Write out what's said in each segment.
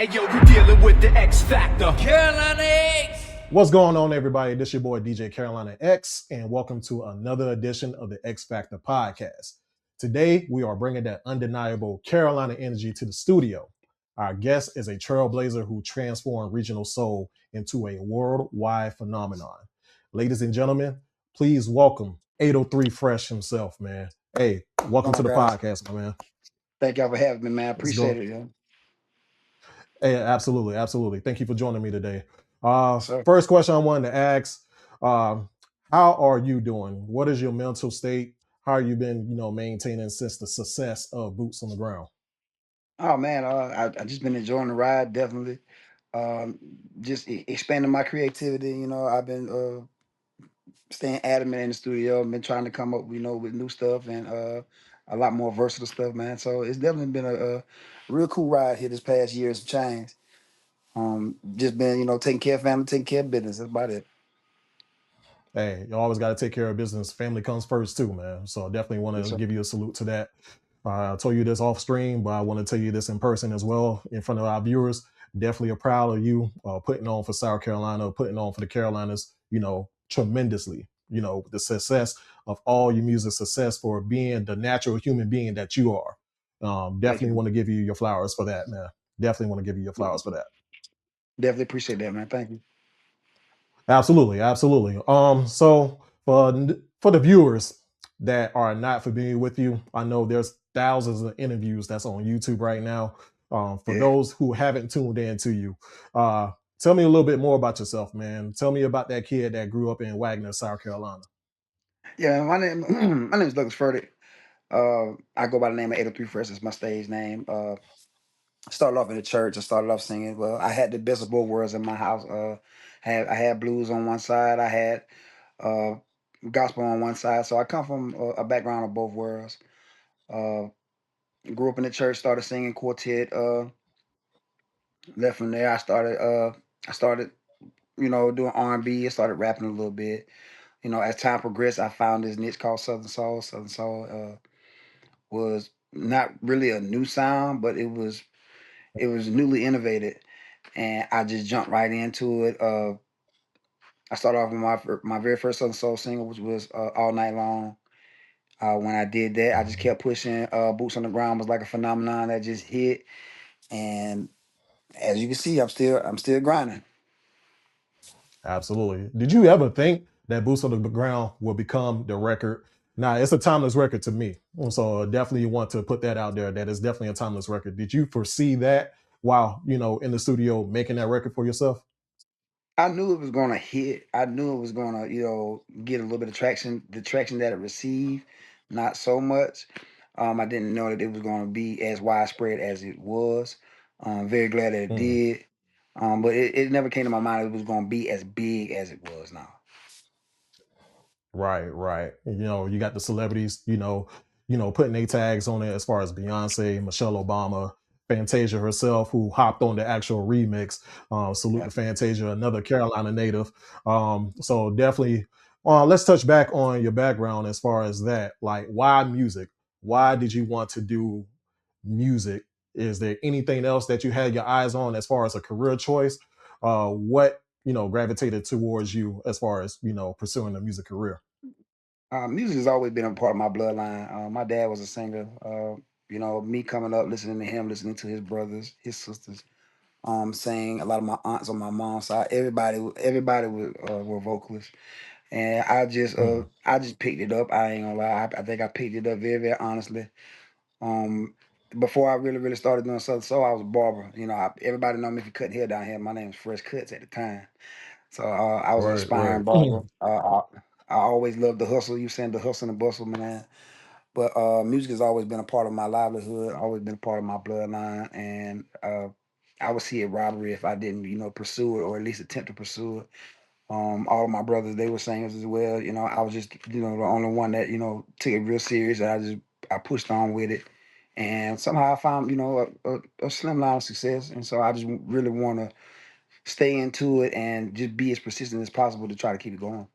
Hey yo, you dealing with the X Factor. Carolina X. What's going on, everybody? This is your boy DJ Carolina X, and welcome to another edition of the X Factor podcast. Today, we are bringing that undeniable Carolina energy to the studio. Our guest is a trailblazer who transformed regional soul into a worldwide phenomenon. Ladies and gentlemen, please welcome 803Fresh himself, man. Hey, welcome to the guys. podcast, my man. Thank y'all for having me, man. I Let's appreciate go. it, yo. Hey, absolutely, absolutely. Thank you for joining me today. Sir. First question I wanted to ask: how are you doing? What is your mental state? How have you been, maintaining since the success of Boots on the Ground? Oh man, I just been enjoying the ride, definitely. Um, just expanding my creativity. I've been staying adamant in the studio. Been trying to come up, with new stuff and a lot more versatile stuff, man. So it's definitely been a real cool ride here this past year. It's changed. Just been, taking care of family, taking care of business. That's about it. Hey, you always got to take care of business. Family comes first too, man. So I definitely want Yes, to sir. give you a salute to that. I told you this off stream, but I want to tell you this in person as well, in front of our viewers. Definitely are proud of you putting on for South Carolina, putting on for the Carolinas, tremendously. The success of all your music success for being the natural human being that you are. Thank Definitely you. want to give you your flowers for that, man. Definitely want to give you your flowers for that. Definitely appreciate that, man. Thank you. Absolutely, absolutely. So for the viewers that are not familiar with you, I know there's thousands of interviews that's on YouTube right now. For Yeah. those who haven't tuned in to you, tell me a little bit more about yourself, man. Tell me about that kid that grew up in Wagner, South Carolina. Yeah, my name my name is Douglas Furtick. I go by the name of 803Fresh. It's my stage name. Started off in the church. I started off singing. Well, I had the best of both worlds in my house. I had blues on one side. I had uh, gospel on one side. So I come from a background of both worlds. Uh, Grew up in the church. Started singing quartet. Left from there. I started doing R&B. I started rapping a little bit. As time progressed, I found this niche called Southern Soul. Southern Soul was not really a new sound, but it was newly innovated, and I just jumped right into it. I started off with my very first Southern Soul single, which was All Night Long. When I did that, I just kept pushing. Boots on the Ground was like a phenomenon that just hit, and as you can see, I'm still grinding. Absolutely. Did you ever think that Boots on the Ground will become the record? Nah, it's a timeless record to me. So definitely want to put that out there. That is definitely a timeless record. Did you foresee that while, in the studio making that record for yourself? I knew it was gonna hit. I knew it was gonna, get a little bit of traction. The traction that it received, not so much. I didn't know that it was gonna be as widespread as it was. Very glad that it Mm. did. But it never came to my mind it was gonna be as big as it was now. Right, right. You got the celebrities, putting their tags on it as far as Beyonce, Michelle Obama, Fantasia herself, who hopped on the actual remix. Salute Yeah. to Fantasia, another Carolina native. So definitely, let's touch back on your background as far as that. Like, why music? Why did you want to do music? Is there anything else that you had your eyes on as far as a career choice? What gravitated towards you as far as pursuing a music career? Music has always been a part of my bloodline. My dad was a singer. Me coming up, listening to him, listening to his brothers, his sisters, sing. A lot of my aunts on my mom's side, everybody were vocalists, and Mm. I just picked it up. I ain't gonna lie. I think I picked it up very, very honestly. Um, Before I really, really started doing Southern Soul, I was a barber. Everybody know me for cutting hair down here. My name was Fresh Cuts at the time. So I was an Right, right. aspiring barber. I always loved the hustle. You saying the hustle and the bustle, man. But music has always been a part of my livelihood, always been a part of my bloodline, and I would see it robbery if I didn't, pursue it or at least attempt to pursue it. All of my brothers, they were singers as well. I was just, the only one that, took it real serious. And I pushed on with it, and somehow I found, a slim line of success. And so I just really want to stay into it and just be as persistent as possible to try to keep it going.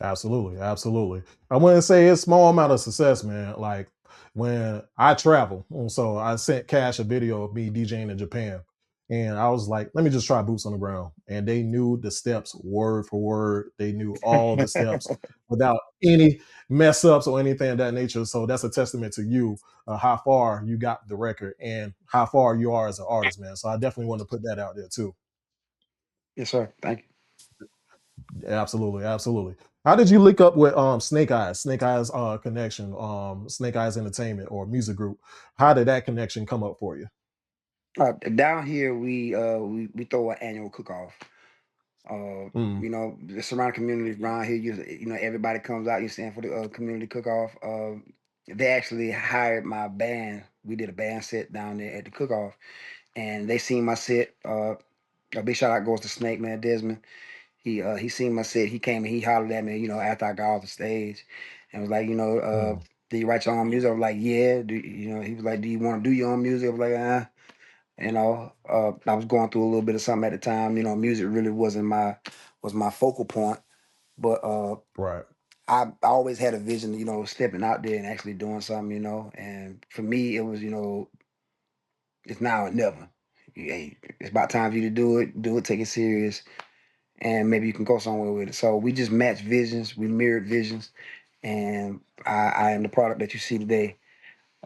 Absolutely, absolutely. I wouldn't say it's small amount of success, man. Like when I travel. So I sent Cash a video of me DJing in Japan. And I was like, let me just try boots on the ground. And they knew the steps word for word. They knew all the steps without any mess ups or anything of that nature. So that's a testament to you, how far you got the record and how far you are as an artist, man. So I definitely want to put that out there too. Yes, sir. Thank you. Absolutely, absolutely. How did you link up with Snake Eyes, Snake Eyes connection, Snake Eyes Entertainment or music group? How did that connection come up for you? Down here, we throw an annual cook off. Mm, The surrounding communities around here, everybody comes out. You stand for the community cook off. They actually hired my band. We did a band set down there at the cook off, and they seen my set. A big shout out goes to Snake Man Desmond. He seen my set. He came and he hollered at me, after I got off the stage, and was like, mm, do you write your own music? I was like, yeah. He was like, do you want to do your own music? I was like, I was going through a little bit of something at the time. Music really was my focal point. But right. I always had a vision, stepping out there and actually doing something, And for me, it was, it's now or never. Hey, it's about time for you to do it, take it serious, and maybe you can go somewhere with it. So we just matched visions, we mirrored visions, and I am the product that you see today.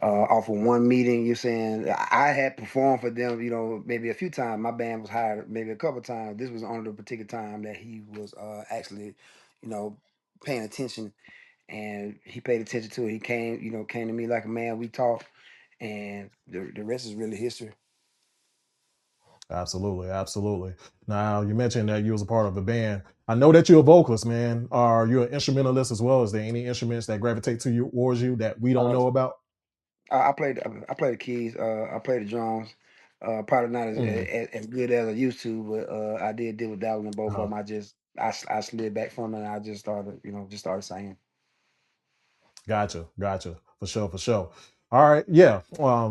Off of one meeting, you're saying I had performed for them, maybe a few times. My band was hired maybe a couple times. This was on the particular time that he was actually, you know, paying attention, and he paid attention to it. He came to me like a man. We talked, and the rest is really history. Absolutely, absolutely. Now you mentioned that you was a part of a band. I know that you're a vocalist, man. Are you an instrumentalist as well? Is there any instruments that gravitate to you towards you that we don't Uh, know about? I play the keys. I play the drums. Probably not Mm, as good as I used to, but I did deal with dabbling in both of uh-huh. them. I slid back from it, and I just started, just started singing. Gotcha, gotcha. For sure, for sure. All right, yeah.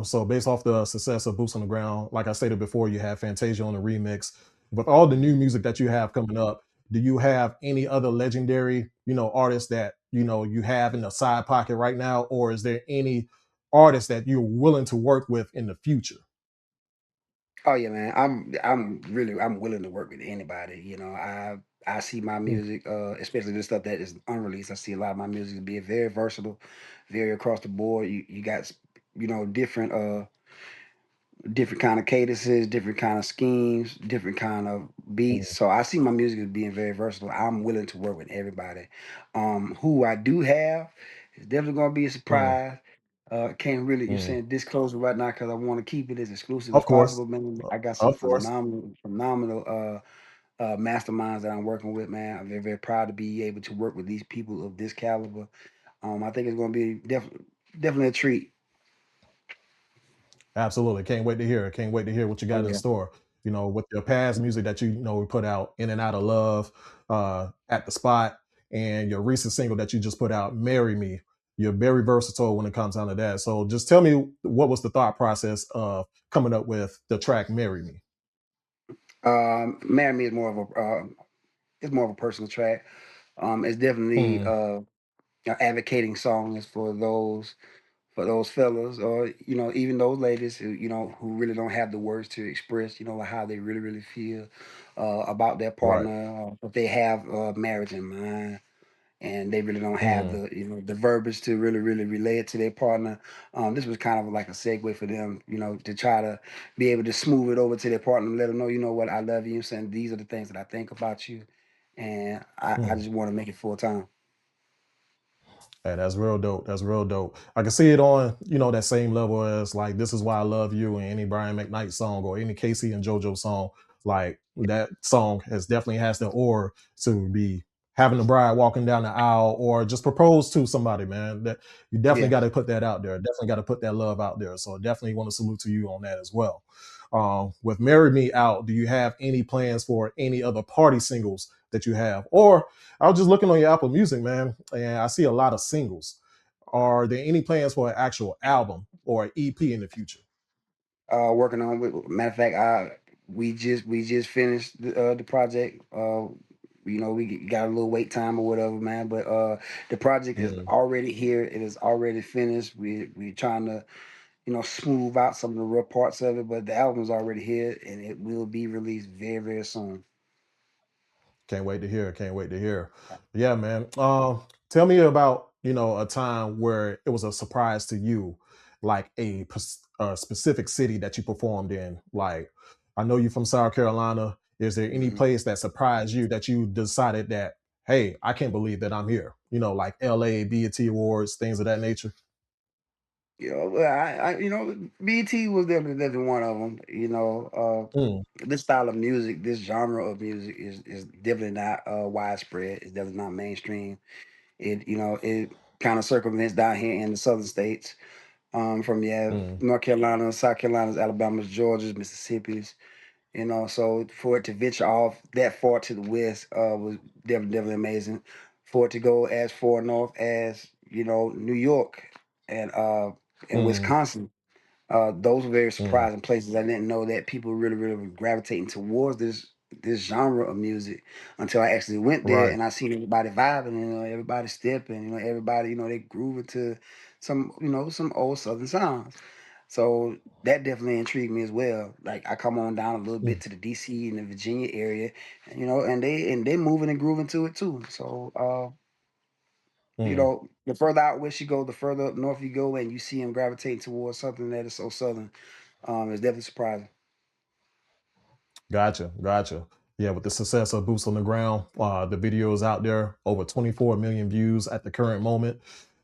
So based off the success of Boots on the Ground, like I stated before, you have Fantasia on the remix. With all the new music that you have coming up, do you have any other legendary, artists that you have in the side pocket right now, or is there any artists that you're willing to work with in the future? Oh yeah, man. I'm willing to work with anybody. I see my Mm, music, especially the stuff that is unreleased. I see a lot of my music being very versatile, very across the board. You got different different kind of cadences, different kind of schemes, different kind of beats. mm, So I see my music as being very versatile. I'm willing to work with everybody. Who I do have is definitely going to be a mm, surprise. Can't really, you're mm. saying disclose it right now because I want to keep it as exclusive as Of course, possible, man. I got some of course. phenomenal masterminds that I'm working with, man. I'm very, very proud to be able to work with these people of this caliber. I think it's going to be definitely a treat. Absolutely. Can't wait to hear it. Can't wait to hear what you Oh got in yeah. store. With your past music that we put out, In and Out of Love, At the Spot, and your recent single that you just put out, Marry Me. You're very versatile when it comes down to that. So just tell me what was the thought process of coming up with the track Marry Me? Marry Me is more of a it's more of a personal track. It's definitely Mm, advocating songs for those fellas, or even those ladies who who really don't have the words to express how they really really feel about their right. partner, but they have marriage in mind, and they really don't have Mm, the verbiage to really really relay it to their partner. This was kind of like a segue for them, to try to be able to smooth it over to their partner and let them know, what, I love you, saying these are the things that I think about you, and I mm. just want to make it full time. Hey, that's real dope. That's real dope. I can see it on, that same level as like This Is Why I Love You and any Brian McKnight song or any Casey and JoJo song. Like that song definitely has the aura to be having the bride walking down the aisle or just propose to somebody, man. That you definitely Yeah. got to put that out there. Definitely got to put that love out there. So definitely want to salute to you on that as well. With Marry Me out, do you have any plans for any other party singles that you have? Or I was just looking on your Apple Music, man, and I see a lot of singles. Are there any plans for an actual album or an EP in the future? Working on, matter of fact, we just finished the project. got a little wait time or whatever, man. But the project is Mm. already here. It is already finished. We trying to smooth out some of the rough parts of it, but the album's already here and it will be released very, very soon. Can't wait to hear. Can't wait to hear. Yeah, man. Tell me about a time where it was a surprise to you, like a specific city that you performed in. Like, I know you from South Carolina. Is there any Mhm. place that surprised you that you decided that, hey, I can't believe that I'm here? Like LA, BET Awards, things of that nature. Well, BT was definitely one of them. Mm, This style of music, this genre of music is definitely not widespread. It's definitely not mainstream. It kind of circumvents down here in the southern states. From mm, North Carolina, South Carolina's, Alabama's, Georgia's, Mississippi's. So for it to venture off that far to the west was definitely amazing. For it to go as far north as New York and mm, Wisconsin, those were very mm. surprising places. I didn't know that people really were gravitating towards this genre of music until I actually went there Right. and I seen everybody vibing, everybody stepping, everybody, they grooving to some old Southern sounds. So that definitely intrigued me as well. Like I come on down a little Mm, bit to the DC and the Virginia area, and they moving and grooving to it too. So mm. the further out west you go, the further up north you go, and you see them gravitating towards something that is so southern. It's definitely surprising. Gotcha, gotcha. Yeah, with the success of Boots on the Ground, the video is out there, over 24 million views at the current moment.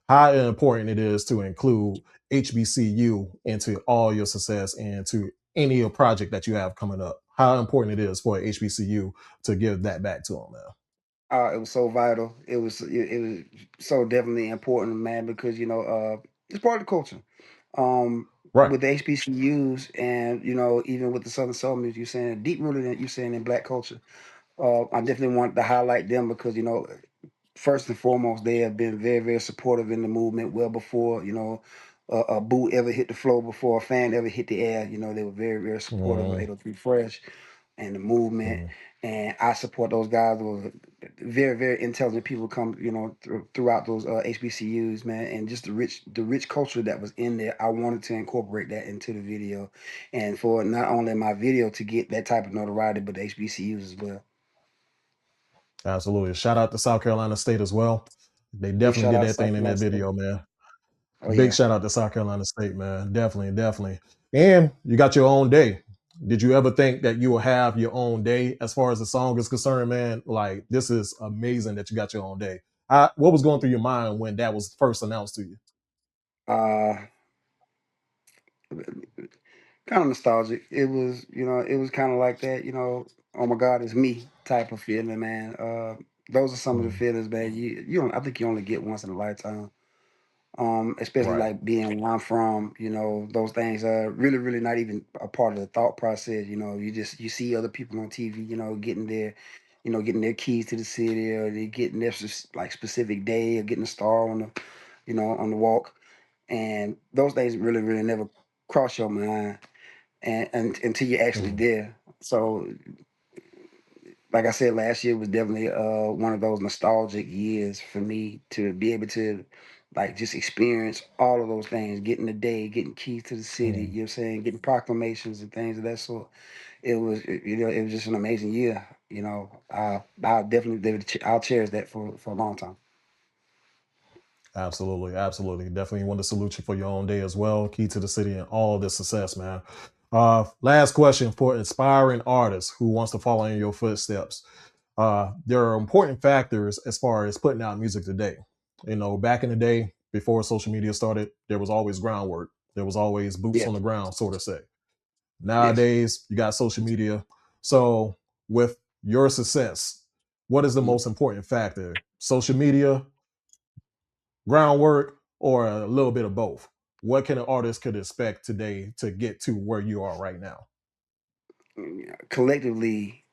How important it is to include HBCU into all your success and to any project that you have coming up. How important it is for HBCU to give that back to them, man. It was so vital. It was so definitely important, man, because it's part of the culture. Right. With the HBCUs and even with the Southern Soul music, you're saying deep rooted in Black culture. I definitely want to highlight them because first and foremost, they have been very, very supportive in the movement well before, a boot ever hit the floor, before a fan ever hit the air. They were very, very supportive of Mm, 803 Fresh and the movement. mm, And I support those guys. Those very, very intelligent people come, throughout those HBCUs, man. And just the rich culture that was in there. I wanted to incorporate that into the video, and for not only my video to get that type of notoriety, but the HBCUs as well. absolutely. Shout out to South Carolina State as well. They Big definitely shout did out to that South thing in Carolina that State. video, man. Oh Big yeah. shout out to South Carolina State, man. Definitely, definitely. And you got your own day. Did you ever think that you will have your own day as far as the song is concerned, man? Like, this is amazing that you got your own day. What was going through your mind when that was first announced to you? Uh, kind of nostalgic. It was kind of like that, oh my God, it's me type of feeling, man. Those are some of the Mm, feelings, man. You don't. I think you only get once in a lifetime. Especially right. like being where I'm from, those things are really, really not even a part of the thought process. You see other people on TV, getting their keys to the city, or they getting their like specific day, or getting a star on the walk, and those things really, really never cross your mind, and until you're actually Mm, there. So, like I said, last year was definitely one of those nostalgic years for me to be able to like just experience all of those things, getting the day, getting keys to the city, mm. getting proclamations and things of that sort. It was just an amazing year. I'll I'll cherish that for a long time. Absolutely, absolutely. Definitely want to salute you for your own day as well. Key to the city and all this success, man. Last question for inspiring artists who wants to follow in your footsteps. There are important factors as far as putting out music today. Back in the day, before social media started, there was always groundwork. There was always boots on Yes, the ground, so to say. yes. Nowadays, you got social media. So, with your success, what is the Mm. most important factor? Social media, groundwork, or a little bit of both? What can an artist could expect today to get to where you are right now? Yeah, collectively,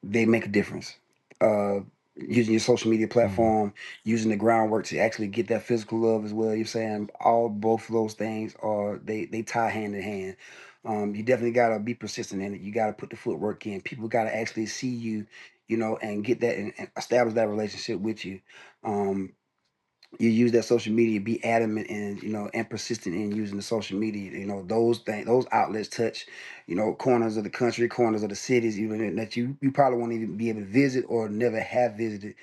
they make a difference. Uh, Using your social media Mm, platform, using the groundwork to actually get that physical love as well. You're saying all both of those things are they tie hand in hand. You definitely gotta be persistent in it. You gotta put the footwork in. People gotta actually see you and get that and establish that relationship with you. You use that social media, be adamant and and persistent in using the social media. Those things, those outlets touch, corners of the country, corners of the cities, even that you probably won't even be able to visit or never have visited.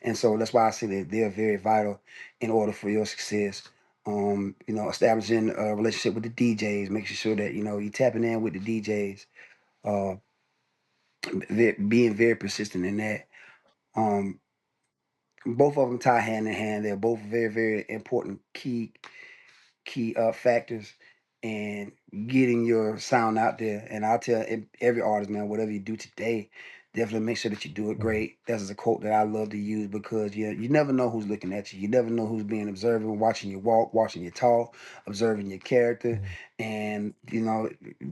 And so that's why I say that they're very vital in order for your success. Establishing a relationship with the DJs, making sure that you tapping in with the DJs, uh, being very persistent in that. Um, Both of them tie hand in hand. They're both very, very important key factors in getting your sound out there. And I'll tell every artist, man, whatever you do today, definitely make sure that you do it Mhm. great. That's a quote that I love to use because you never know who's looking at you. You never know who's being observant, watching you walk, watching you talk, observing your character. Mhm. And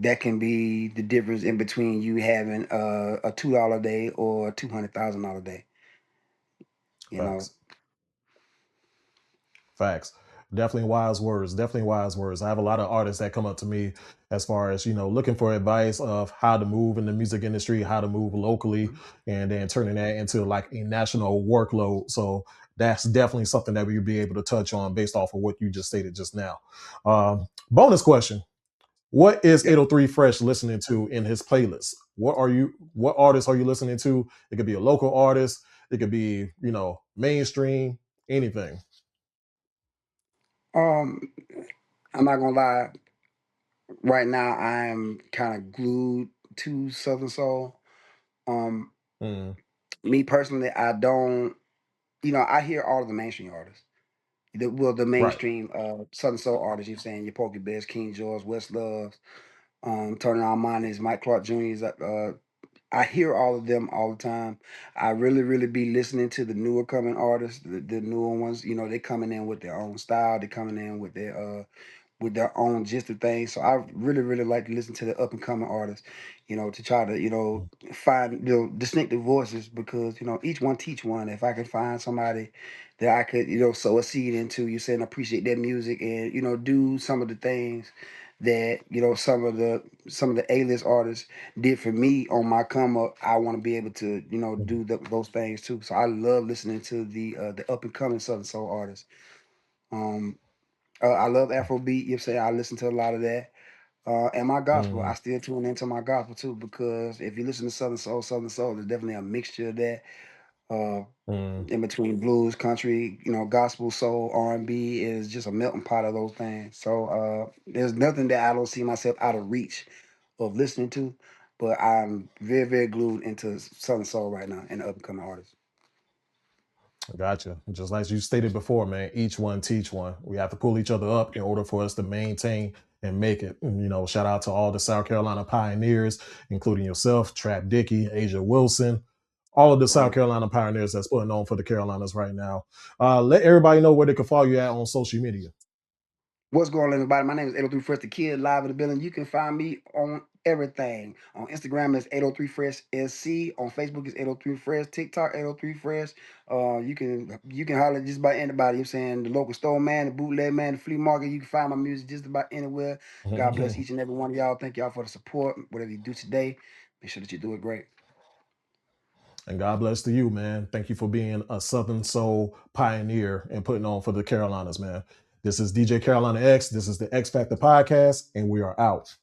that can be the difference in between you having a $2 day or a $200,000 day. You know. Facts. Facts. Definitely wise words. Definitely wise words. I have a lot of artists that come up to me as far as, looking for advice of how to move in the music industry, how to move locally, and then turning that into like a national workload. So that's definitely something that we'll be able to touch on based off of what you just stated just now. Bonus question. What is Yep. 803 Fresh listening to in his playlist? What artists are you listening to? It could be a local artist, it could be, mainstream, anything. Um, I'm not gonna lie. Right now, I am kind of glued to Southern Soul. Um, Mm, Me personally, I don't. I hear all of the mainstream artists. The right. mainstream Southern Soul artists. You're saying your Pokey Bears, King George, West Turner Armani's, Mike Clark Jr.'s. I hear all of them all the time. I really, really be listening to the newer coming artists, the newer ones. They coming in with their own style. They coming in with their own gist of things. So I really, really like to listen to the up and coming artists, to try to, find distinctive voices because, each one teach one. If I can find somebody that I could, sow a seed into, you saying appreciate their music and, do some of the things that, some of the A-list artists did for me on my come up, I want to be able to, do those things too. So I love listening to the up and coming Southern Soul artists. Um, I love Afrobeat. You say I listen to a lot of that. And my gospel, I Mm, still tune into my gospel too because if you listen to Southern Soul, there's definitely a mixture of that. Uh, mm. in between blues, country, gospel, soul, R&B is just a melting pot of those things. So there's nothing that I don't see myself out of reach of listening to, but I'm very, very glued into Southern Soul right now and the up and coming artists. Gotcha. Just like you stated before, man, each one teach one. We have to pull each other up in order for us to maintain and make it. And, shout out to all the South Carolina pioneers, including yourself, Trap Dicky, Asia Wilson, all of the South Right. Carolina pioneers that's putting on for the Carolinas right now. Let everybody know where they can follow you at on social media. What's going on, everybody? My name is 803Fresh, the kid, live in the building. You can find me on everything. On Instagram, it's 803Fresh SC. On Facebook, it's 803Fresh. TikTok, 803Fresh. You can holler just about anybody. You're saying the local store man, the bootleg man, the flea market. You can find my music just about anywhere. God bless each and every one of y'all. Thank y'all for the support. Whatever you do today, make sure that you do it great. And God bless to you, man. Thank you for being a Southern Soul pioneer and putting on for the Carolinas, man. This is DJ Carolina X. This is the X Factor Podcast, and we are out.